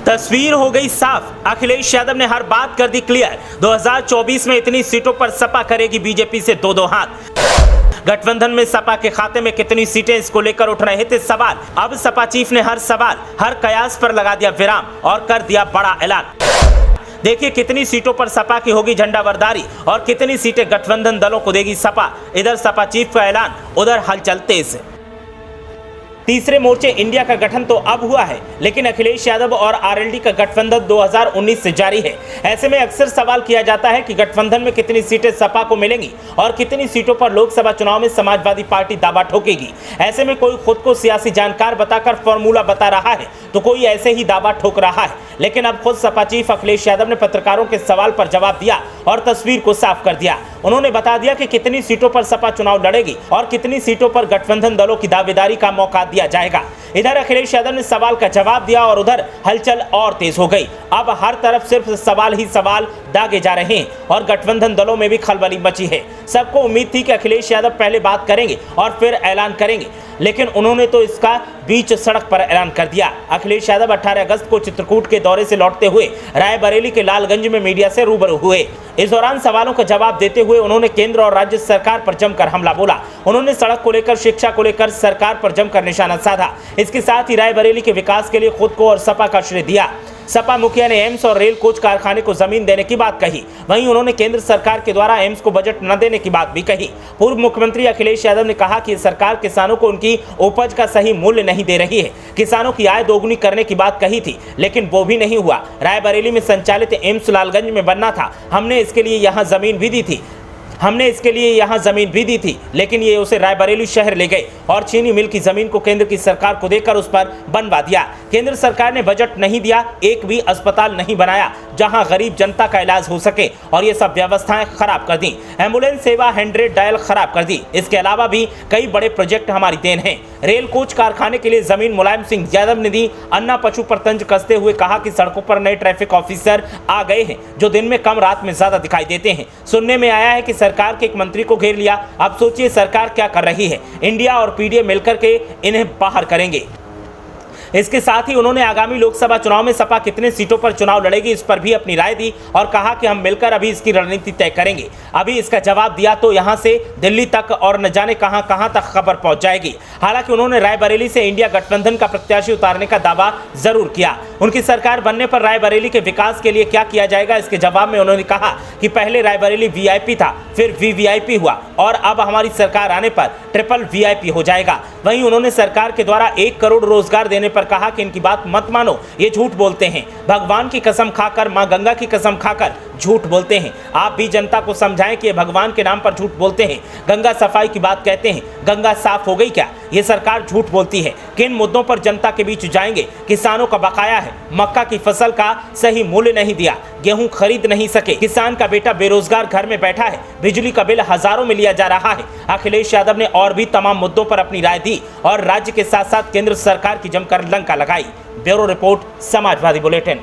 तस्वीर हो गई साफ, अखिलेश यादव ने हर बात कर दी क्लियर। 2024 में इतनी सीटों पर सपा करेगी बीजेपी से दो हाथ। गठबंधन में सपा के खाते में कितनी सीटें, इसको लेकर उठ रहे थे सवाल। अब सपा चीफ ने हर सवाल, हर कयास पर लगा दिया विराम और कर दिया बड़ा ऐलान। देखिए कितनी सीटों पर सपा की होगी झंडाबरदारी और कितनी सीटें गठबंधन दलों को देगी सपा। इधर सपा चीफ का ऐलान, उधर हलचल तेज। तीसरे मोर्चे इंडिया का गठन तो अब हुआ है, लेकिन अखिलेश यादव और आरएलडी का गठबंधन 2019 से जारी है। ऐसे में अक्सर सवाल किया जाता है कि गठबंधन में कितनी सीटें सपा को मिलेंगी और कितनी सीटों पर लोकसभा चुनाव में समाजवादी पार्टी दावा ठोकेगी। ऐसे में कोई खुद को सियासी जानकार बताकर फॉर्मूला बता रहा है तो कोई ऐसे ही दावा ठोक रहा है। लेकिन अब खुद सपा चीफ अखिलेश यादव ने पत्रकारों के सवाल पर जवाब दिया और तस्वीर को साफ कर दिया। उन्होंने बता दिया कि कितनी सीटों पर सपा चुनाव लड़ेगी और कितनी सीटों पर गठबंधन दलों की दावेदारी का मौका दिया जाएगा। इधर अखिलेश यादव ने सवाल का जवाब दिया और उधर हलचल और तेज हो गई। अब हर तरफ सिर्फ सवाल ही सवाल दागे जा रहे हैं और गठबंधन दलों में भी खलबली मची है। सबको उम्मीद थी कि अखिलेश यादव पहले बात करेंगे और फिर ऐलान करेंगे, लेकिन उन्होंने तो इसका बीच सड़क पर ऐलान कर दिया। अखिलेश यादव 18 अगस्त को चित्रकूट के दौरे से लौटते हुए रायबरेली के लालगंज में मीडिया से रूबरू हुए। इस दौरान सवालों का जवाब देते हुए उन्होंने केंद्र और राज्य सरकार पर जमकर हमला बोला। उन्होंने सड़क को लेकर, शिक्षा को लेकर सरकार पर जमकर निशाना साधा। इसके साथ ही रायबरेली के विकास के लिए खुद को और सपा का श्रेय दिया। सपा मुखिया ने एम्स और रेल कोच कारखाने को जमीन देने की बात कही। वहीं उन्होंने केंद्र सरकार के द्वारा एम्स को बजट न देने की बात भी कही। पूर्व मुख्यमंत्री अखिलेश यादव ने कहा कि सरकार किसानों को उनकी उपज का सही मूल्य नहीं दे रही है। किसानों की आय दोगुनी करने की बात कही थी, लेकिन वो भी नहीं हुआ। रायबरेली में संचालित एम्स लालगंज में बनना था, हमने इसके लिए यहाँ जमीन भी दी थी, लेकिन ये उसे रायबरेली शहर ले गए और चीनी मिल की जमीन को केंद्र की सरकार को देकर उस पर बनवा दिया। केंद्र सरकार ने बजट नहीं दिया, एक भी अस्पताल नहीं बनाया जहां गरीब जनता का इलाज हो सके और ये सब व्यवस्थाएं खराब कर दी। एम्बुलेंस सेवा 100 डायल खराब कर दी। इसके अलावा भी कई बड़े प्रोजेक्ट हमारी देन है। रेल कोच कारखाने के लिए जमीन मुलायम सिंह यादव ने दी। अन्ना पशु पर तंज कसते हुए कहा कि सड़कों पर नए ट्रैफिक ऑफिसर आ गए हैं जो दिन में कम रात में ज्यादा दिखाई देते हैं। सुनने में आया है कि सरकार के एक मंत्री को घेर लिया। अब सोचिए सरकार क्या कर रही है। इंडिया और पीडीए मिलकर के इन्हें बाहर करेंगे। इसके साथ ही उन्होंने आगामी लोकसभा चुनाव में सपा कितने सीटों पर चुनाव लड़ेगी इस पर भी अपनी राय दी और कहा कि हम मिलकर अभी इसकी रणनीति तय करेंगे। अभी इसका जवाब दिया तो यहां से दिल्ली तक और न जाने कहां कहां तक खबर पहुंच जाएगी। हालांकि उन्होंने रायबरेली से इंडिया गठबंधन का प्रत्याशी उतारने का दावा जरूर किया। उनकी सरकार बनने पर रायबरेली के विकास के लिए क्या किया जाएगा, इसके जवाब में उन्होंने कहा कि पहले रायबरेली वीआईपी था, फिर वीवीआईपी हुआ और अब हमारी सरकार आने पर ट्रिपल वीआईपी हो जाएगा। वहीं उन्होंने सरकार के द्वारा 1 करोड़ रोजगार देने पर कहा कि इनकी बात मत मानो, ये झूठ बोलते हैं। भगवान की कसम खाकर, मां गंगा की कसम खाकर झूठ बोलते हैं। आप भी जनता को समझाएं कि ये भगवान के नाम पर झूठ बोलते हैं। गंगा सफाई की बात कहते हैं, गंगा साफ हो गई क्या? ये सरकार झूठ बोलती है। किन मुद्दों पर जनता के बीच जाएंगे? किसानों का बकाया है, मक्का की फसल का सही मूल्य नहीं दिया, गेहूं खरीद नहीं सके, किसान का बेटा बेरोजगार घर में बैठा है, बिजली का बिल हजारों में लिया जा रहा है। अखिलेश यादव ने और भी तमाम मुद्दों पर अपनी राय दी और राज्य के साथ साथ केंद्र सरकार की जमकर लंका लगाई। Bureau report, Samajwadi bulletin.